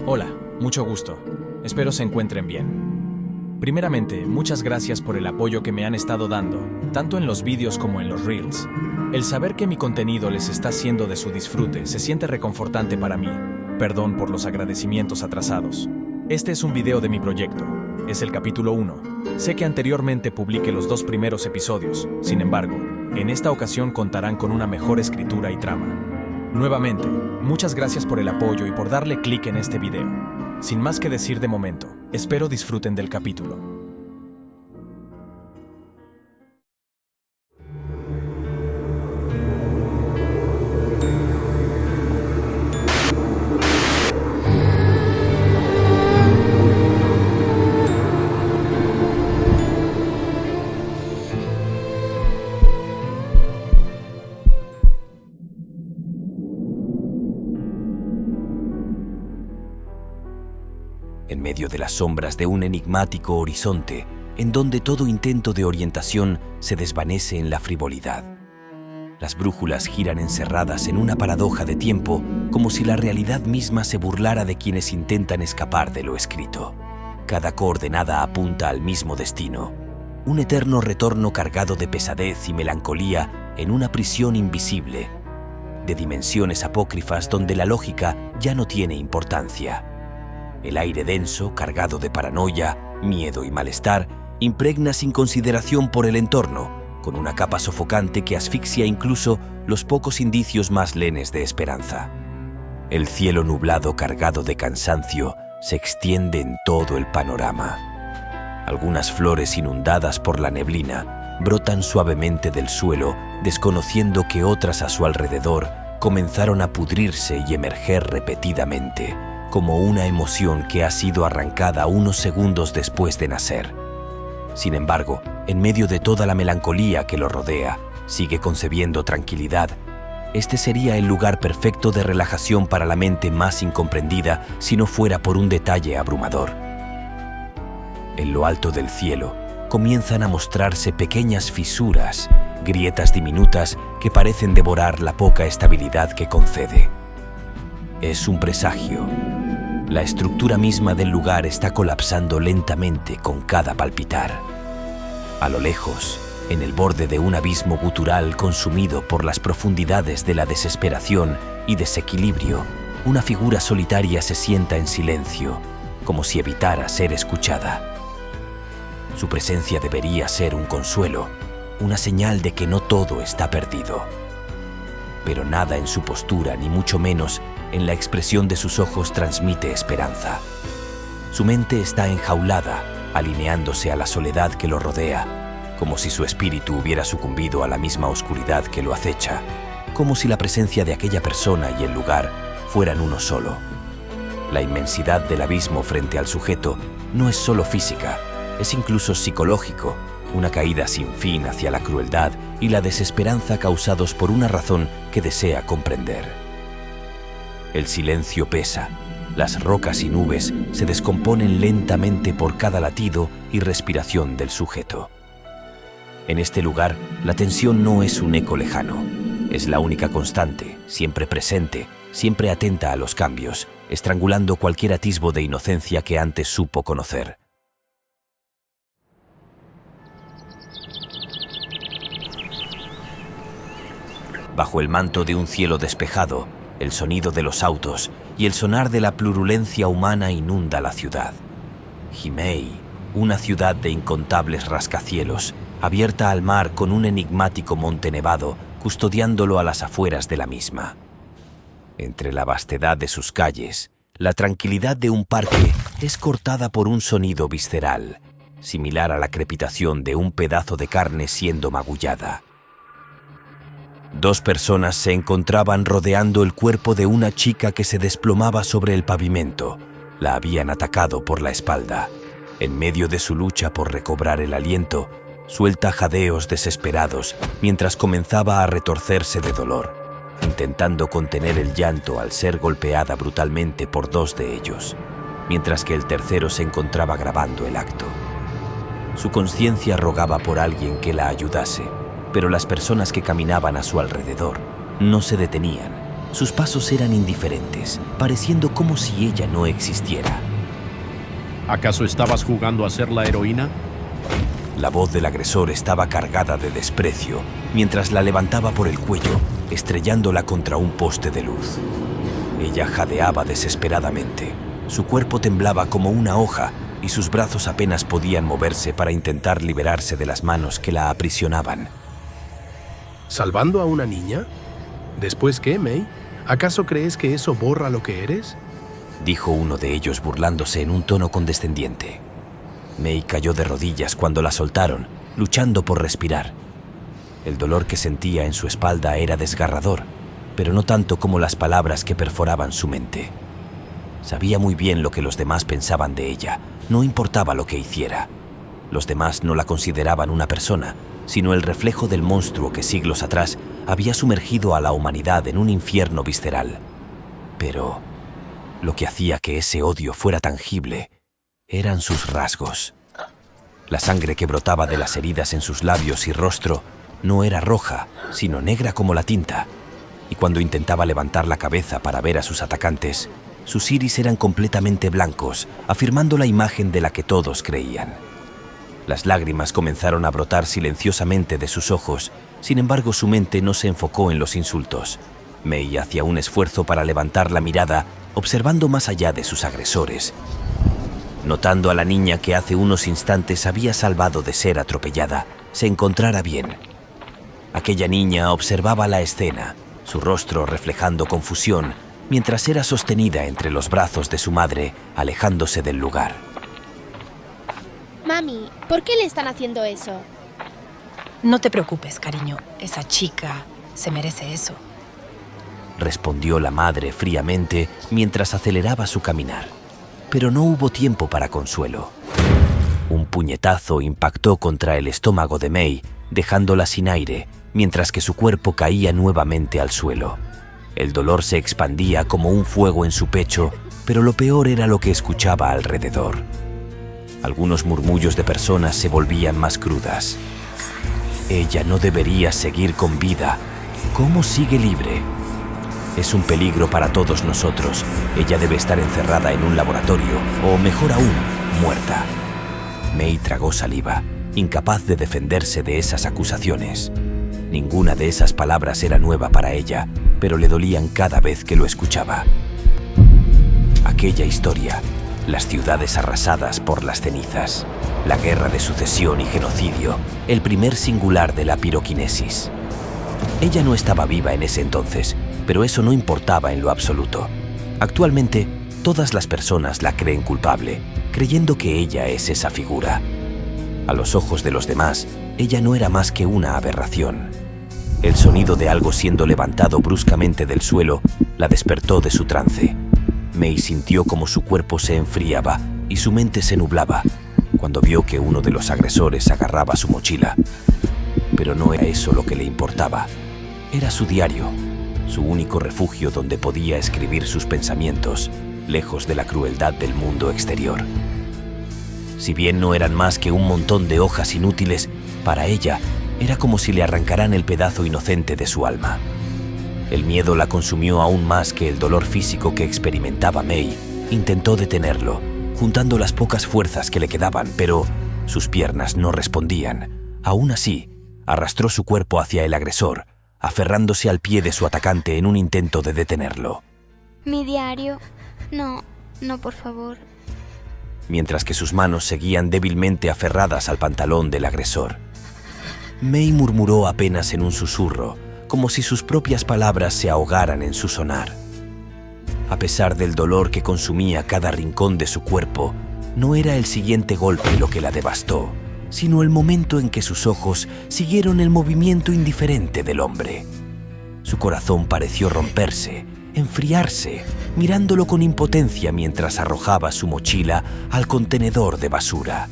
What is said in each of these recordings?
Hola, mucho gusto. Espero se encuentren bien. Primeramente, muchas gracias por el apoyo que me han estado dando, tanto en los vídeos como en los Reels. El saber que mi contenido les está siendo de su disfrute se siente reconfortante para mí. Perdón por los agradecimientos atrasados. Este es un video de mi proyecto. Es el capítulo 1. Sé que anteriormente publiqué los 2 primeros episodios, sin embargo, en esta ocasión contarán con una mejor escritura y trama. Nuevamente, muchas gracias por el apoyo y por darle clic en este video. Sin más que decir de momento, espero disfruten del capítulo. En medio de las sombras de un enigmático horizonte, en donde todo intento de orientación se desvanece en la frivolidad. Las brújulas giran encerradas en una paradoja de tiempo, como si la realidad misma se burlara de quienes intentan escapar de lo escrito. Cada coordenada apunta al mismo destino, un eterno retorno cargado de pesadez y melancolía en una prisión invisible, de dimensiones apócrifas donde la lógica ya no tiene importancia. El aire denso, cargado de paranoia, miedo y malestar, impregna sin consideración por el entorno, con una capa sofocante que asfixia incluso los pocos indicios más lenes de esperanza. El cielo nublado cargado de cansancio se extiende en todo el panorama. Algunas flores inundadas por la neblina brotan suavemente del suelo, desconociendo que otras a su alrededor comenzaron a pudrirse y emerger repetidamente, como una emoción que ha sido arrancada unos segundos después de nacer. Sin embargo, en medio de toda la melancolía que lo rodea, sigue concebiendo tranquilidad. Este sería el lugar perfecto de relajación para la mente más incomprendida si no fuera por un detalle abrumador. En lo alto del cielo, comienzan a mostrarse pequeñas fisuras, grietas diminutas que parecen devorar la poca estabilidad que concede. Es un presagio. La estructura misma del lugar está colapsando lentamente con cada palpitar. A lo lejos, en el borde de un abismo gutural consumido por las profundidades de la desesperación y desequilibrio, una figura solitaria se sienta en silencio, como si evitara ser escuchada. Su presencia debería ser un consuelo, una señal de que no todo está perdido. Pero nada en su postura, ni mucho menos en la expresión de sus ojos, transmite esperanza. Su mente está enjaulada, alineándose a la soledad que lo rodea, como si su espíritu hubiera sucumbido a la misma oscuridad que lo acecha, como si la presencia de aquella persona y el lugar fueran uno solo. La inmensidad del abismo frente al sujeto no es solo física, es incluso psicológico, una caída sin fin hacia la crueldad y la desesperanza causados por una razón que desea comprender. El silencio pesa, las rocas y nubes se descomponen lentamente por cada latido y respiración del sujeto. En este lugar, la tensión no es un eco lejano, es la única constante, siempre presente, siempre atenta a los cambios, estrangulando cualquier atisbo de inocencia que antes supo conocer. Bajo el manto de un cielo despejado, el sonido de los autos y el sonar de la plurulencia humana inunda la ciudad. Jimei, una ciudad de incontables rascacielos, abierta al mar con un enigmático monte nevado, custodiándolo a las afueras de la misma. Entre la vastedad de sus calles, la tranquilidad de un parque es cortada por un sonido visceral, similar a la crepitación de un pedazo de carne siendo magullada. 2 personas se encontraban rodeando el cuerpo de una chica que se desplomaba sobre el pavimento. La habían atacado por la espalda. En medio de su lucha por recobrar el aliento, suelta jadeos desesperados mientras comenzaba a retorcerse de dolor, intentando contener el llanto al ser golpeada brutalmente por 2 de ellos, mientras que el tercero se encontraba grabando el acto. Su conciencia rogaba por alguien que la ayudase, pero las personas que caminaban a su alrededor no se detenían, sus pasos eran indiferentes, pareciendo como si ella no existiera. ¿Acaso estabas jugando a ser la heroína? La voz del agresor estaba cargada de desprecio, mientras la levantaba por el cuello, estrellándola contra un poste de luz. Ella jadeaba desesperadamente. Su cuerpo temblaba como una hoja y sus brazos apenas podían moverse para intentar liberarse de las manos que la aprisionaban. ¿Salvando a una niña? ¿Después qué, May? ¿Acaso crees que eso borra lo que eres? Dijo uno de ellos burlándose en un tono condescendiente. May cayó de rodillas cuando la soltaron, luchando por respirar. El dolor que sentía en su espalda era desgarrador, pero no tanto como las palabras que perforaban su mente. Sabía muy bien lo que los demás pensaban de ella, no importaba lo que hiciera. Los demás no la consideraban una persona, sino el reflejo del monstruo que siglos atrás había sumergido a la humanidad en un infierno visceral. Pero lo que hacía que ese odio fuera tangible eran sus rasgos. La sangre que brotaba de las heridas en sus labios y rostro no era roja, sino negra como la tinta, y cuando intentaba levantar la cabeza para ver a sus atacantes, sus iris eran completamente blancos, afirmando la imagen de la que todos creían. Las lágrimas comenzaron a brotar silenciosamente de sus ojos, sin embargo su mente no se enfocó en los insultos. May hacía un esfuerzo para levantar la mirada, observando más allá de sus agresores, notando a la niña que hace unos instantes había salvado de ser atropellada, se encontrara bien. Aquella niña observaba la escena, su rostro reflejando confusión, mientras era sostenida entre los brazos de su madre, alejándose del lugar. Mami, ¿por qué le están haciendo eso? No te preocupes, cariño. Esa chica se merece eso. Respondió la madre fríamente mientras aceleraba su caminar. Pero no hubo tiempo para consuelo. Un puñetazo impactó contra el estómago de May, dejándola sin aire, mientras que su cuerpo caía nuevamente al suelo. El dolor se expandía como un fuego en su pecho, pero lo peor era lo que escuchaba alrededor. Algunos murmullos de personas se volvían más crudas. Ella no debería seguir con vida. ¿Cómo sigue libre? Es un peligro para todos nosotros. Ella debe estar encerrada en un laboratorio, o mejor aún, muerta. May tragó saliva, incapaz de defenderse de esas acusaciones. Ninguna de esas palabras era nueva para ella, pero le dolían cada vez que lo escuchaba. Aquella historia, las ciudades arrasadas por las cenizas, la guerra de sucesión y genocidio, el primer singular de la piroquinesis. Ella no estaba viva en ese entonces, pero eso no importaba en lo absoluto. Actualmente, todas las personas la creen culpable, creyendo que ella es esa figura. A los ojos de los demás, ella no era más que una aberración. El sonido de algo siendo levantado bruscamente del suelo la despertó de su trance. May sintió como su cuerpo se enfriaba y su mente se nublaba cuando vio que uno de los agresores agarraba su mochila. Pero no era eso lo que le importaba. Era su diario, su único refugio donde podía escribir sus pensamientos, lejos de la crueldad del mundo exterior. Si bien no eran más que un montón de hojas inútiles, para ella era como si le arrancaran el pedazo inocente de su alma. El miedo la consumió aún más que el dolor físico que experimentaba May. Intentó detenerlo, juntando las pocas fuerzas que le quedaban, pero sus piernas no respondían. Aún así, arrastró su cuerpo hacia el agresor, aferrándose al pie de su atacante en un intento de detenerlo. Mi diario. No, por favor. Mientras que sus manos seguían débilmente aferradas al pantalón del agresor. May murmuró apenas en un susurro, como si sus propias palabras se ahogaran en su sonar. A pesar del dolor que consumía cada rincón de su cuerpo, no era el siguiente golpe lo que la devastó, sino el momento en que sus ojos siguieron el movimiento indiferente del hombre. Su corazón pareció romperse, enfriarse, mirándolo con impotencia mientras arrojaba su mochila al contenedor de basura.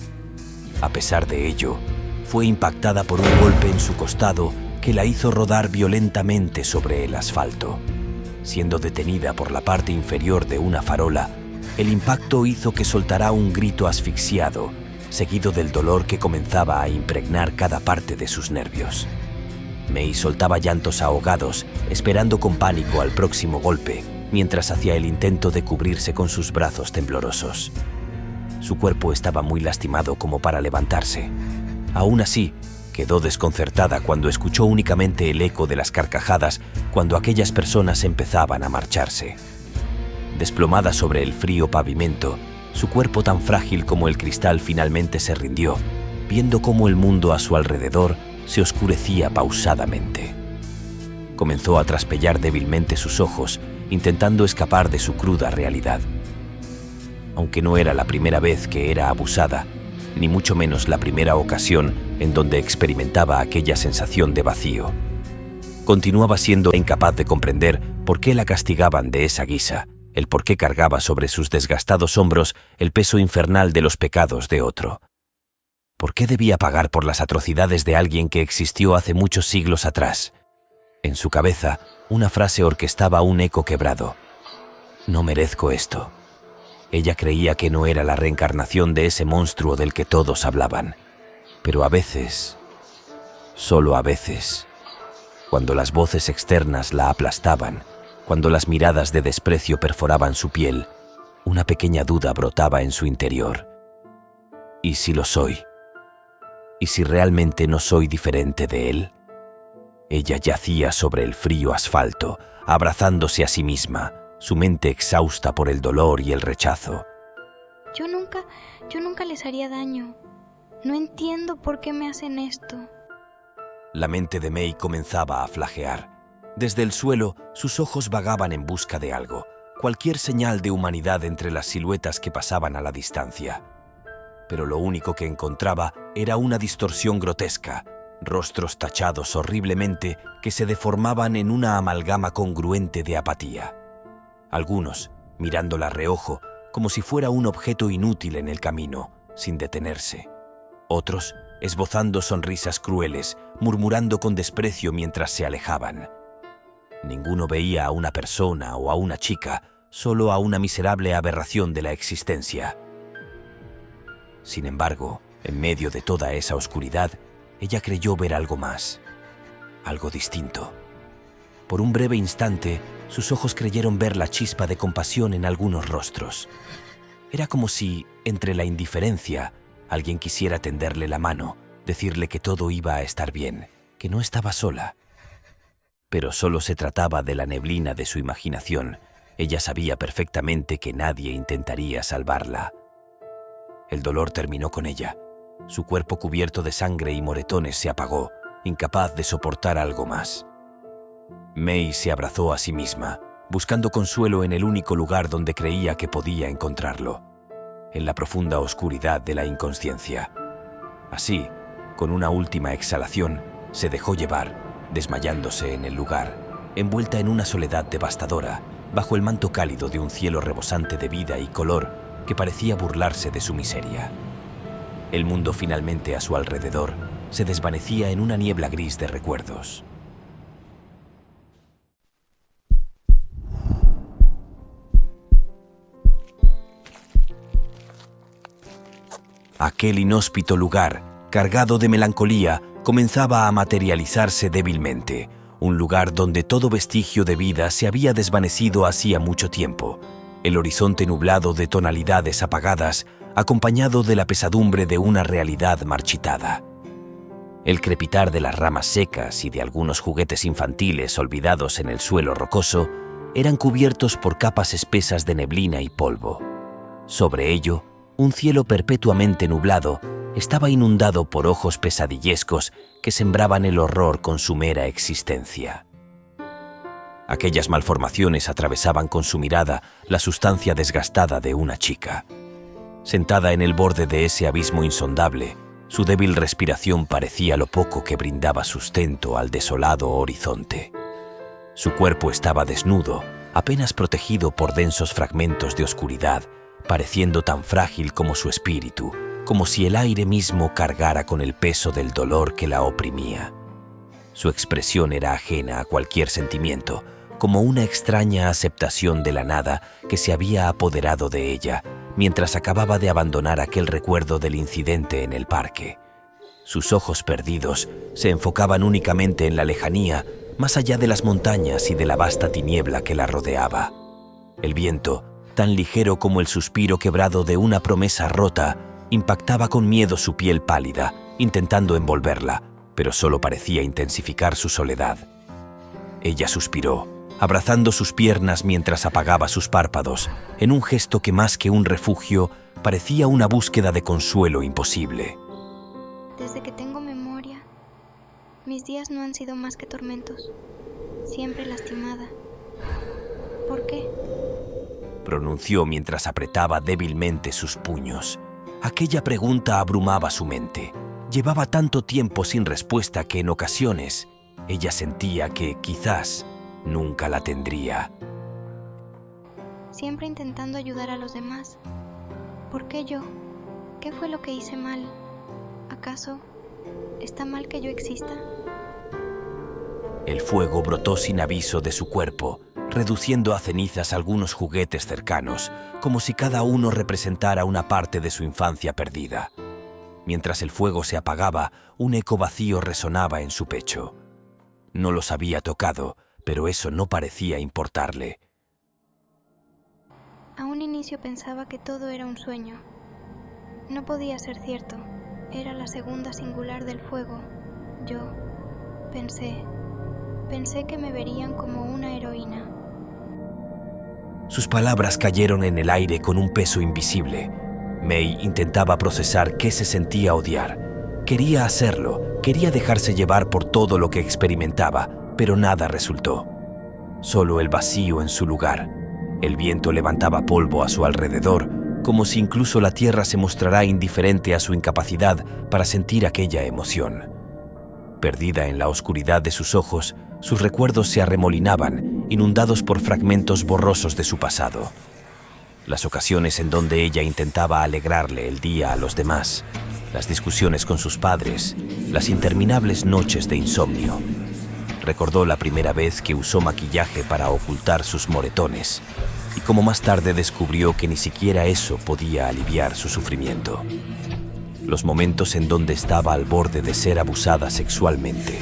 A pesar de ello, fue impactada por un golpe en su costado que la hizo rodar violentamente sobre el asfalto. Siendo detenida por la parte inferior de una farola, el impacto hizo que soltara un grito asfixiado, seguido del dolor que comenzaba a impregnar cada parte de sus nervios. May soltaba llantos ahogados, esperando con pánico al próximo golpe, mientras hacía el intento de cubrirse con sus brazos temblorosos. Su cuerpo estaba muy lastimado como para levantarse. Aún así, quedó desconcertada cuando escuchó únicamente el eco de las carcajadas cuando aquellas personas empezaban a marcharse. Desplomada sobre el frío pavimento, su cuerpo tan frágil como el cristal finalmente se rindió, viendo cómo el mundo a su alrededor se oscurecía pausadamente. Comenzó a traspellar débilmente sus ojos, intentando escapar de su cruda realidad. Aunque no era la primera vez que era abusada, ni mucho menos la primera ocasión en donde experimentaba aquella sensación de vacío, continuaba siendo incapaz de comprender por qué la castigaban de esa guisa, el por qué cargaba sobre sus desgastados hombros el peso infernal de los pecados de otro. ¿Por qué debía pagar por las atrocidades de alguien que existió hace muchos siglos atrás? En su cabeza, una frase orquestaba un eco quebrado. No merezco esto. Ella creía que no era la reencarnación de ese monstruo del que todos hablaban. Pero a veces, solo a veces, cuando las voces externas la aplastaban, cuando las miradas de desprecio perforaban su piel, una pequeña duda brotaba en su interior. ¿Y si lo soy? ¿Y si realmente no soy diferente de él? Ella yacía sobre el frío asfalto, abrazándose a sí misma, su mente exhausta por el dolor y el rechazo. Yo nunca les haría daño. No entiendo por qué me hacen esto. La mente de May comenzaba a flagear. Desde el suelo, sus ojos vagaban en busca de algo, cualquier señal de humanidad entre las siluetas que pasaban a la distancia. Pero lo único que encontraba era una distorsión grotesca, rostros tachados horriblemente que se deformaban en una amalgama congruente de apatía. Algunos, mirándola a reojo, como si fuera un objeto inútil en el camino, sin detenerse. Otros, esbozando sonrisas crueles, murmurando con desprecio mientras se alejaban. Ninguno veía a una persona o a una chica, solo a una miserable aberración de la existencia. Sin embargo, en medio de toda esa oscuridad, ella creyó ver algo más, algo distinto. Por un breve instante, sus ojos creyeron ver la chispa de compasión en algunos rostros. Era como si, entre la indiferencia, alguien quisiera tenderle la mano, decirle que todo iba a estar bien, que no estaba sola. Pero solo se trataba de la neblina de su imaginación. Ella sabía perfectamente que nadie intentaría salvarla. El dolor terminó con ella. Su cuerpo cubierto de sangre y moretones se apagó, incapaz de soportar algo más. May se abrazó a sí misma, buscando consuelo en el único lugar donde creía que podía encontrarlo, en la profunda oscuridad de la inconsciencia. Así, con una última exhalación, se dejó llevar, desmayándose en el lugar, envuelta en una soledad devastadora, bajo el manto cálido de un cielo rebosante de vida y color que parecía burlarse de su miseria. El mundo finalmente a su alrededor se desvanecía en una niebla gris de recuerdos. Aquel inhóspito lugar, cargado de melancolía, comenzaba a materializarse débilmente, un lugar donde todo vestigio de vida se había desvanecido hacía mucho tiempo, el horizonte nublado de tonalidades apagadas, acompañado de la pesadumbre de una realidad marchitada. El crepitar de las ramas secas y de algunos juguetes infantiles olvidados en el suelo rocoso eran cubiertos por capas espesas de neblina y polvo. Sobre ello, un cielo perpetuamente nublado estaba inundado por ojos pesadillescos que sembraban el horror con su mera existencia. Aquellas malformaciones atravesaban con su mirada la sustancia desgastada de una chica. Sentada en el borde de ese abismo insondable, su débil respiración parecía lo poco que brindaba sustento al desolado horizonte. Su cuerpo estaba desnudo, apenas protegido por densos fragmentos de oscuridad, pareciendo tan frágil como su espíritu, como si el aire mismo cargara con el peso del dolor que la oprimía. Su expresión era ajena a cualquier sentimiento, como una extraña aceptación de la nada que se había apoderado de ella mientras acababa de abandonar aquel recuerdo del incidente en el parque. Sus ojos perdidos se enfocaban únicamente en la lejanía, más allá de las montañas y de la vasta tiniebla que la rodeaba. El viento, tan ligero como el suspiro quebrado de una promesa rota, impactaba con miedo su piel pálida, intentando envolverla, pero solo parecía intensificar su soledad. Ella suspiró, abrazando sus piernas mientras apagaba sus párpados, en un gesto que más que un refugio, parecía una búsqueda de consuelo imposible. Desde que tengo memoria, mis días no han sido más que tormentos. Siempre lastimada. ¿Por qué? Pronunció mientras apretaba débilmente sus puños. Aquella pregunta abrumaba su mente. Llevaba tanto tiempo sin respuesta que en ocasiones ella sentía que quizás nunca la tendría. Siempre intentando ayudar a los demás. ¿Por qué yo? ¿Qué fue lo que hice mal? ¿Acaso está mal que yo exista? El fuego brotó sin aviso de su cuerpo, reduciendo a cenizas algunos juguetes cercanos, como si cada uno representara una parte de su infancia perdida. Mientras el fuego se apagaba, un eco vacío resonaba en su pecho. No los había tocado, pero eso no parecía importarle. A un inicio pensaba que todo era un sueño. No podía ser cierto. Era la segunda singular del fuego. Yo pensé que me verían como una heroína. Sus palabras cayeron en el aire con un peso invisible. May intentaba procesar qué se sentía odiar. Quería hacerlo, quería dejarse llevar por todo lo que experimentaba, pero nada resultó. Solo el vacío en su lugar. El viento levantaba polvo a su alrededor, como si incluso la tierra se mostrara indiferente a su incapacidad para sentir aquella emoción. Perdida en la oscuridad de sus ojos, sus recuerdos se arremolinaban, inundados por fragmentos borrosos de su pasado. Las ocasiones en donde ella intentaba alegrarle el día a los demás, las discusiones con sus padres, las interminables noches de insomnio. Recordó la primera vez que usó maquillaje para ocultar sus moretones, y como más tarde descubrió que ni siquiera eso podía aliviar su sufrimiento. Los momentos en donde estaba al borde de ser abusada sexualmente.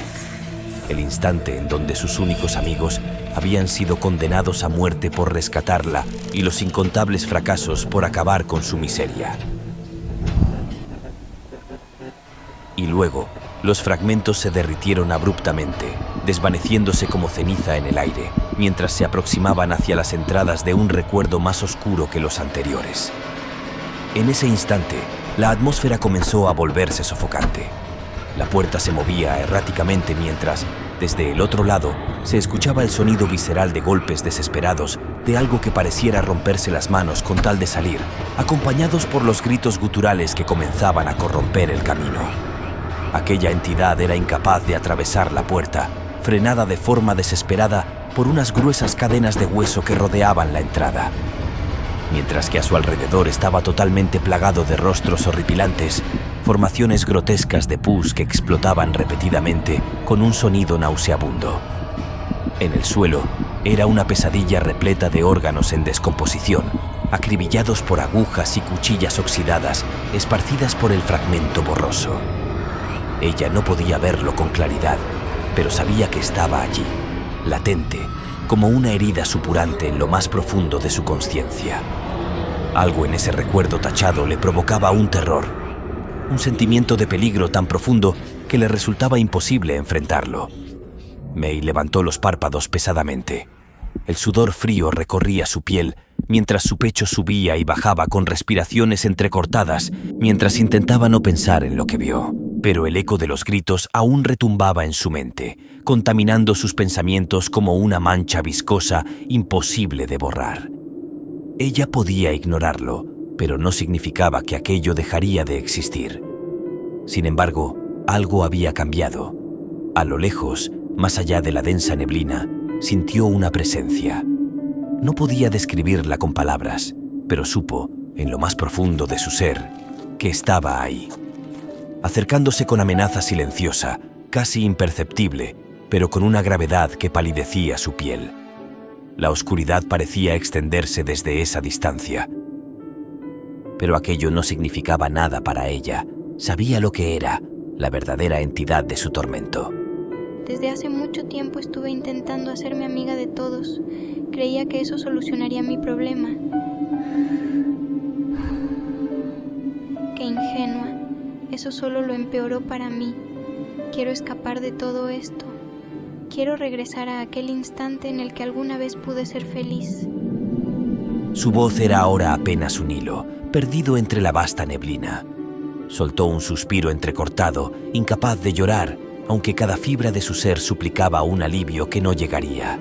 El instante en donde sus únicos amigos habían sido condenados a muerte por rescatarla y los incontables fracasos por acabar con su miseria. Y luego, los fragmentos se derritieron abruptamente, desvaneciéndose como ceniza en el aire, mientras se aproximaban hacia las entradas de un recuerdo más oscuro que los anteriores. En ese instante, la atmósfera comenzó a volverse sofocante. La puerta se movía erráticamente mientras, desde el otro lado, se escuchaba el sonido visceral de golpes desesperados de algo que pareciera romperse las manos con tal de salir, acompañados por los gritos guturales que comenzaban a corromper el camino. Aquella entidad era incapaz de atravesar la puerta, frenada de forma desesperada por unas gruesas cadenas de hueso que rodeaban la entrada. Mientras que a su alrededor estaba totalmente plagado de rostros horripilantes, formaciones grotescas de pus que explotaban repetidamente con un sonido nauseabundo. En el suelo era una pesadilla repleta de órganos en descomposición, acribillados por agujas y cuchillas oxidadas, esparcidas por el fragmento borroso. Ella no podía verlo con claridad, pero sabía que estaba allí, latente, como una herida supurante en lo más profundo de su conciencia. Algo en ese recuerdo tachado le provocaba un terror, un sentimiento de peligro tan profundo que le resultaba imposible enfrentarlo. May levantó los párpados pesadamente. El sudor frío recorría su piel, mientras su pecho subía y bajaba con respiraciones entrecortadas, mientras intentaba no pensar en lo que vio. Pero el eco de los gritos aún retumbaba en su mente, contaminando sus pensamientos como una mancha viscosa imposible de borrar. Ella podía ignorarlo, pero no significaba que aquello dejaría de existir. Sin embargo, algo había cambiado. A lo lejos, más allá de la densa neblina, sintió una presencia. No podía describirla con palabras, pero supo, en lo más profundo de su ser, que estaba ahí. Acercándose con amenaza silenciosa, casi imperceptible, pero con una gravedad que palidecía su piel. La oscuridad parecía extenderse desde esa distancia. Pero aquello no significaba nada para ella. Sabía lo que era, la verdadera entidad de su tormento. Desde hace mucho tiempo estuve intentando hacerme amiga de todos. Creía que eso solucionaría mi problema. Qué ingenua. Eso solo lo empeoró para mí. Quiero escapar de todo esto. Quiero regresar a aquel instante en el que alguna vez pude ser feliz. Su voz era ahora apenas un hilo, perdido entre la vasta neblina. Soltó un suspiro entrecortado, incapaz de llorar, aunque cada fibra de su ser suplicaba un alivio que no llegaría.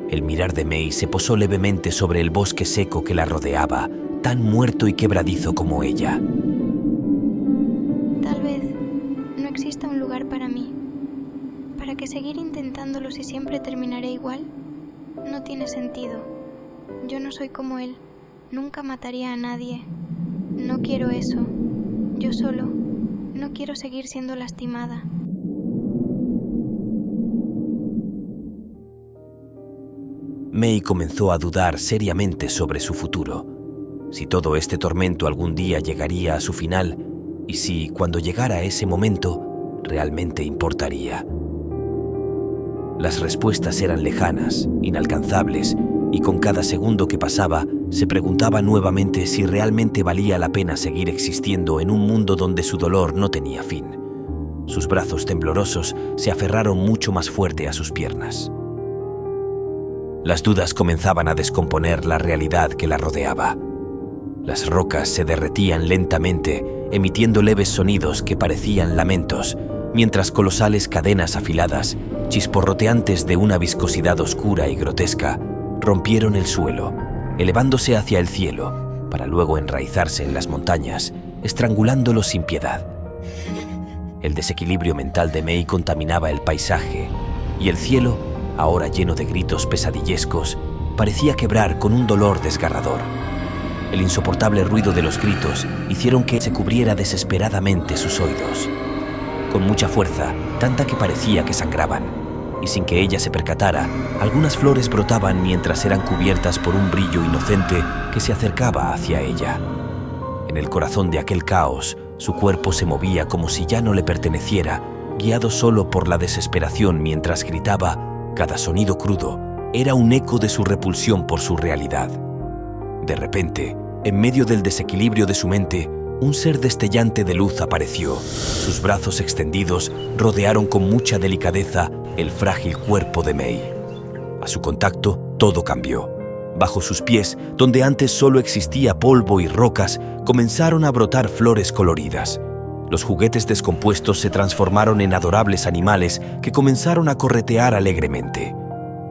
El mirar de May se posó levemente sobre el bosque seco que la rodeaba, tan muerto y quebradizo como ella. Tal vez no exista un lugar para mí. ¿Para qué seguir intentándolo si siempre terminaré igual? No tiene sentido. Yo no soy como él. Nunca mataría a nadie. No quiero eso. Yo solo. No quiero seguir siendo lastimada. May comenzó a dudar seriamente sobre su futuro. Si todo este tormento algún día llegaría a su final, y si, cuando llegara ese momento, realmente importaría. Las respuestas eran lejanas, inalcanzables, y con cada segundo que pasaba, se preguntaba nuevamente si realmente valía la pena seguir existiendo en un mundo donde su dolor no tenía fin. Sus brazos temblorosos se aferraron mucho más fuerte a sus piernas. Las dudas comenzaban a descomponer la realidad que la rodeaba. Las rocas se derretían lentamente, emitiendo leves sonidos que parecían lamentos, mientras colosales cadenas afiladas, chisporroteantes de una viscosidad oscura y grotesca, rompieron el suelo, elevándose hacia el cielo, para luego enraizarse en las montañas, estrangulándolos sin piedad. El desequilibrio mental de May contaminaba el paisaje, y el cielo, ahora lleno de gritos pesadillescos, parecía quebrar con un dolor desgarrador. El insoportable ruido de los gritos hicieron que se cubriera desesperadamente sus oídos. Con mucha fuerza, tanta que parecía que sangraban, y sin que ella se percatara, algunas flores brotaban mientras eran cubiertas por un brillo inocente que se acercaba hacia ella. En el corazón de aquel caos, su cuerpo se movía como si ya no le perteneciera, guiado solo por la desesperación mientras gritaba. Cada sonido crudo era un eco de su repulsión por su realidad. De repente, en medio del desequilibrio de su mente, un ser destellante de luz apareció. Sus brazos extendidos rodearon con mucha delicadeza el frágil cuerpo de May. A su contacto, todo cambió. Bajo sus pies, donde antes solo existía polvo y rocas, comenzaron a brotar flores coloridas. Los juguetes descompuestos se transformaron en adorables animales que comenzaron a corretear alegremente.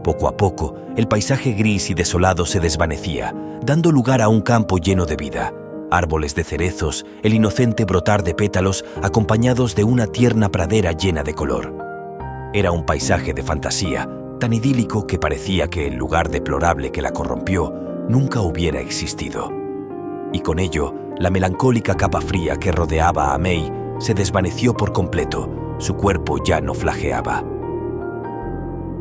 Poco a poco, el paisaje gris y desolado se desvanecía, dando lugar a un campo lleno de vida. Árboles de cerezos, el inocente brotar de pétalos acompañados de una tierna pradera llena de color. Era un paisaje de fantasía, tan idílico que parecía que el lugar deplorable que la corrompió nunca hubiera existido. Y con ello, la melancólica capa fría que rodeaba a May se desvaneció por completo, su cuerpo ya no flageaba.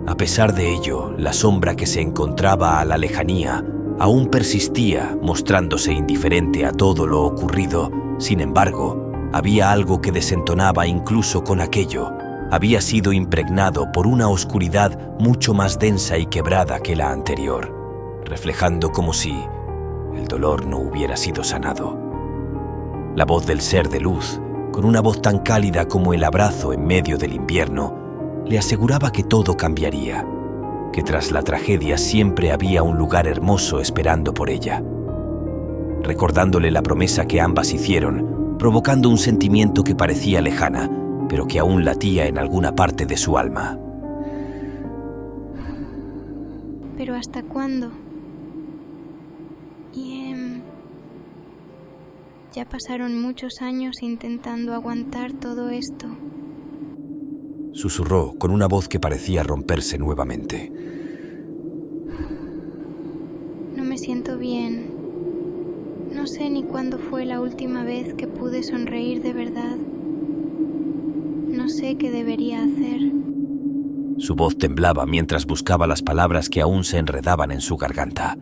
A pesar de ello, la sombra que se encontraba a la lejanía aún persistía, mostrándose indiferente a todo lo ocurrido. Sin embargo, había algo que desentonaba incluso con aquello. Había sido impregnado por una oscuridad mucho más densa y quebrada que la anterior, reflejando como si el dolor no hubiera sido sanado. La voz del ser de luz, con una voz tan cálida como el abrazo en medio del invierno, le aseguraba que todo cambiaría, que tras la tragedia siempre había un lugar hermoso esperando por ella, recordándole la promesa que ambas hicieron, provocando un sentimiento que parecía lejana, pero que aún latía en alguna parte de su alma. ¿Pero hasta cuándo? Ya pasaron muchos años intentando aguantar todo esto. Susurró con una voz que parecía romperse nuevamente. No me siento bien. No sé ni cuándo fue la última vez que pude sonreír de verdad. No sé qué debería hacer. Su voz temblaba mientras buscaba las palabras que aún se enredaban en su garganta.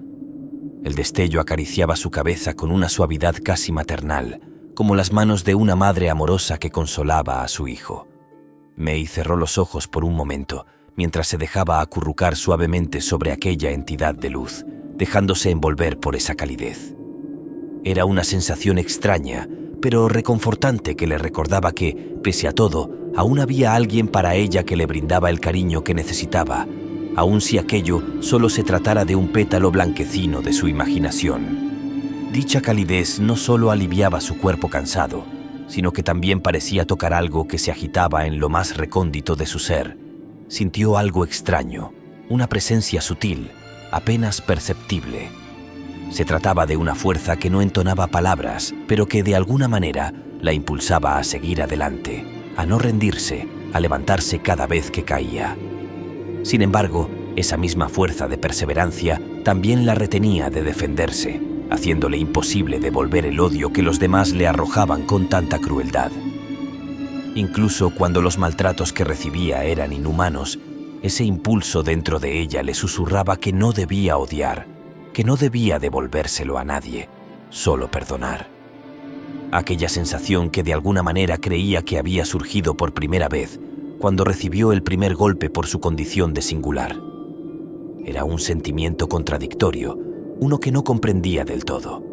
El destello acariciaba su cabeza con una suavidad casi maternal, como las manos de una madre amorosa que consolaba a su hijo. May cerró los ojos por un momento, mientras se dejaba acurrucar suavemente sobre aquella entidad de luz, dejándose envolver por esa calidez. Era una sensación extraña, pero reconfortante, que le recordaba que, pese a todo, aún había alguien para ella que le brindaba el cariño que necesitaba, aun si aquello solo se tratara de un pétalo blanquecino de su imaginación. Dicha calidez no solo aliviaba su cuerpo cansado, sino que también parecía tocar algo que se agitaba en lo más recóndito de su ser. Sintió algo extraño, una presencia sutil, apenas perceptible. Se trataba de una fuerza que no entonaba palabras, pero que de alguna manera la impulsaba a seguir adelante, a no rendirse, a levantarse cada vez que caía. Sin embargo, esa misma fuerza de perseverancia también la retenía de defenderse, haciéndole imposible devolver el odio que los demás le arrojaban con tanta crueldad. Incluso cuando los maltratos que recibía eran inhumanos, ese impulso dentro de ella le susurraba que no debía odiar, que no debía devolvérselo a nadie, solo perdonar. Aquella sensación que de alguna manera creía que había surgido por primera vez cuando recibió el primer golpe por su condición de singular. Era un sentimiento contradictorio, uno que no comprendía del todo.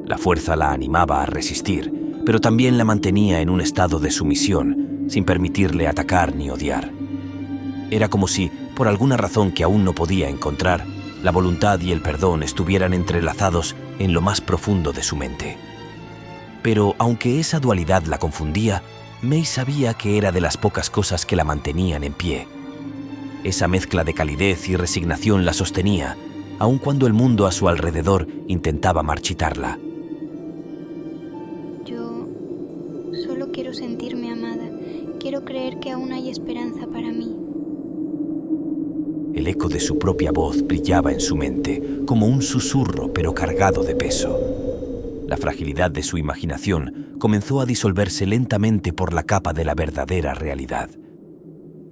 La fuerza la animaba a resistir, pero también la mantenía en un estado de sumisión, sin permitirle atacar ni odiar. Era como si, por alguna razón que aún no podía encontrar, la voluntad y el perdón estuvieran entrelazados en lo más profundo de su mente. Pero aunque esa dualidad la confundía, May sabía que era de las pocas cosas que la mantenían en pie. Esa mezcla de calidez y resignación la sostenía, aun cuando el mundo a su alrededor intentaba marchitarla. Yo solo quiero sentirme amada. Quiero creer que aún hay esperanza para mí. El eco de su propia voz brillaba en su mente, como un susurro pero cargado de peso. La fragilidad de su imaginación comenzó a disolverse lentamente por la capa de la verdadera realidad.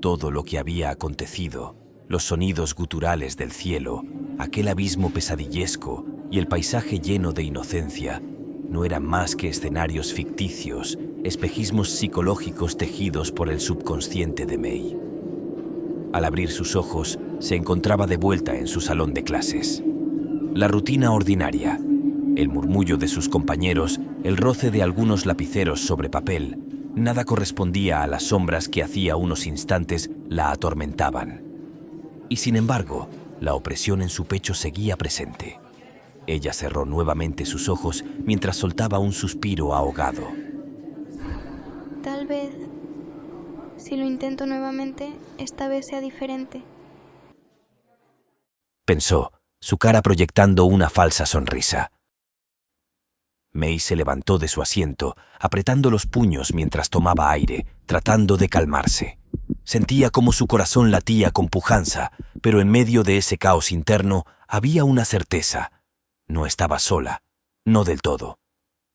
Todo lo que había acontecido, los sonidos guturales del cielo, aquel abismo pesadillesco y el paisaje lleno de inocencia, no eran más que escenarios ficticios, espejismos psicológicos tejidos por el subconsciente de May. Al abrir sus ojos, se encontraba de vuelta en su salón de clases. La rutina ordinaria, el murmullo de sus compañeros, el roce de algunos lapiceros sobre papel, nada correspondía a las sombras que hacía unos instantes la atormentaban. Y sin embargo, la opresión en su pecho seguía presente. Ella cerró nuevamente sus ojos mientras soltaba un suspiro ahogado. Tal vez, si lo intento nuevamente, esta vez sea diferente. Pensó, su cara proyectando una falsa sonrisa. May se levantó de su asiento, apretando los puños mientras tomaba aire, tratando de calmarse. Sentía como su corazón latía con pujanza, pero en medio de ese caos interno había una certeza. No estaba sola, no del todo.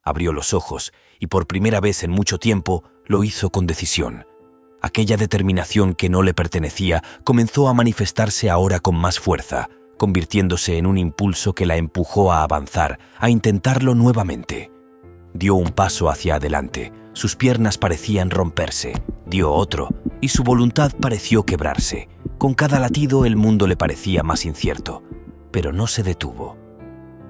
Abrió los ojos y por primera vez en mucho tiempo lo hizo con decisión. Aquella determinación que no le pertenecía comenzó a manifestarse ahora con más fuerza, convirtiéndose en un impulso que la empujó a avanzar, a intentarlo nuevamente. Dio un paso hacia adelante, sus piernas parecían romperse, dio otro, y su voluntad pareció quebrarse. Con cada latido el mundo le parecía más incierto, pero no se detuvo.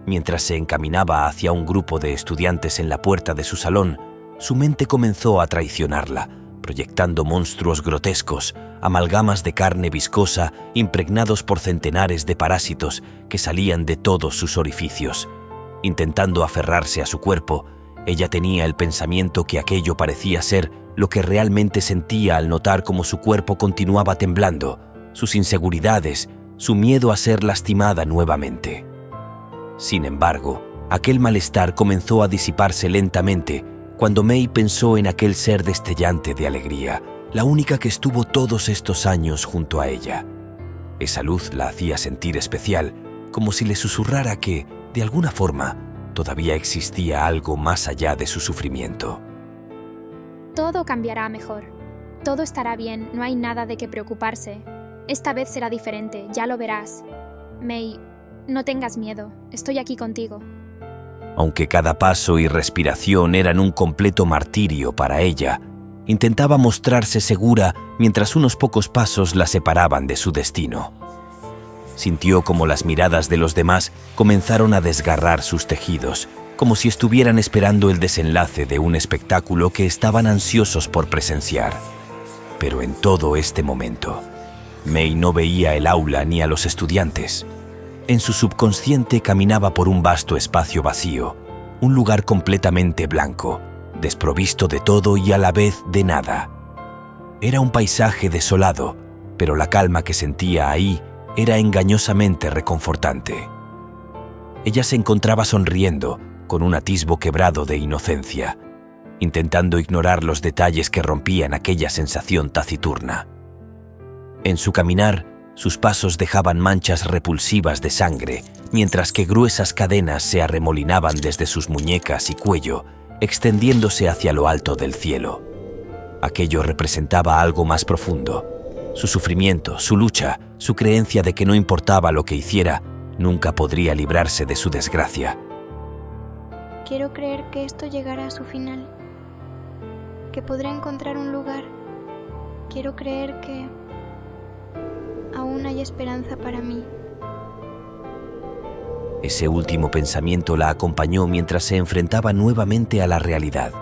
Mientras se encaminaba hacia un grupo de estudiantes en la puerta de su salón, su mente comenzó a traicionarla, proyectando monstruos grotescos, amalgamas de carne viscosa impregnados por centenares de parásitos que salían de todos sus orificios. Intentando aferrarse a su cuerpo, ella tenía el pensamiento que aquello parecía ser lo que realmente sentía al notar cómo su cuerpo continuaba temblando, sus inseguridades, su miedo a ser lastimada nuevamente. Sin embargo, aquel malestar comenzó a disiparse lentamente cuando May pensó en aquel ser destellante de alegría, la única que estuvo todos estos años junto a ella. Esa luz la hacía sentir especial, como si le susurrara que, de alguna forma, todavía existía algo más allá de su sufrimiento. Todo cambiará mejor. Todo estará bien, no hay nada de qué preocuparse. Esta vez será diferente, ya lo verás. May, no tengas miedo, estoy aquí contigo. Aunque cada paso y respiración eran un completo martirio para ella, intentaba mostrarse segura mientras unos pocos pasos la separaban de su destino. Sintió como las miradas de los demás comenzaron a desgarrar sus tejidos, como si estuvieran esperando el desenlace de un espectáculo que estaban ansiosos por presenciar. Pero en todo este momento, Mei no veía el aula ni a los estudiantes. En su subconsciente caminaba por un vasto espacio vacío, un lugar completamente blanco, desprovisto de todo y a la vez de nada. Era un paisaje desolado, pero la calma que sentía ahí era engañosamente reconfortante. Ella se encontraba sonriendo, con un atisbo quebrado de inocencia, intentando ignorar los detalles que rompían aquella sensación taciturna. En su caminar, sus pasos dejaban manchas repulsivas de sangre, mientras que gruesas cadenas se arremolinaban desde sus muñecas y cuello, extendiéndose hacia lo alto del cielo. Aquello representaba algo más profundo. Su sufrimiento, su lucha, su creencia de que no importaba lo que hiciera, nunca podría librarse de su desgracia. Quiero creer que esto llegará a su final, que podré encontrar un lugar. Quiero creer que aún hay esperanza para mí. Ese último pensamiento la acompañó mientras se enfrentaba nuevamente a la realidad.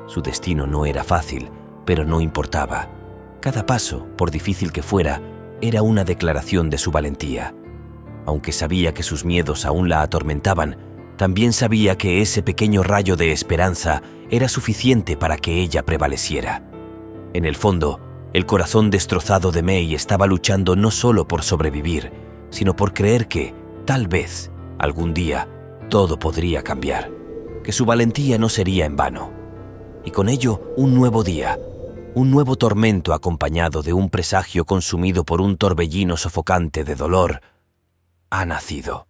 Su destino no era fácil, pero no importaba. Cada paso, por difícil que fuera, era una declaración de su valentía. Aunque sabía que sus miedos aún la atormentaban, también sabía que ese pequeño rayo de esperanza era suficiente para que ella prevaleciera. En el fondo, el corazón destrozado de Mei estaba luchando no solo por sobrevivir, sino por creer que, tal vez, algún día, todo podría cambiar, que su valentía no sería en vano. Y con ello, un nuevo día, un nuevo tormento acompañado de un presagio consumido por un torbellino sofocante de dolor, ha nacido.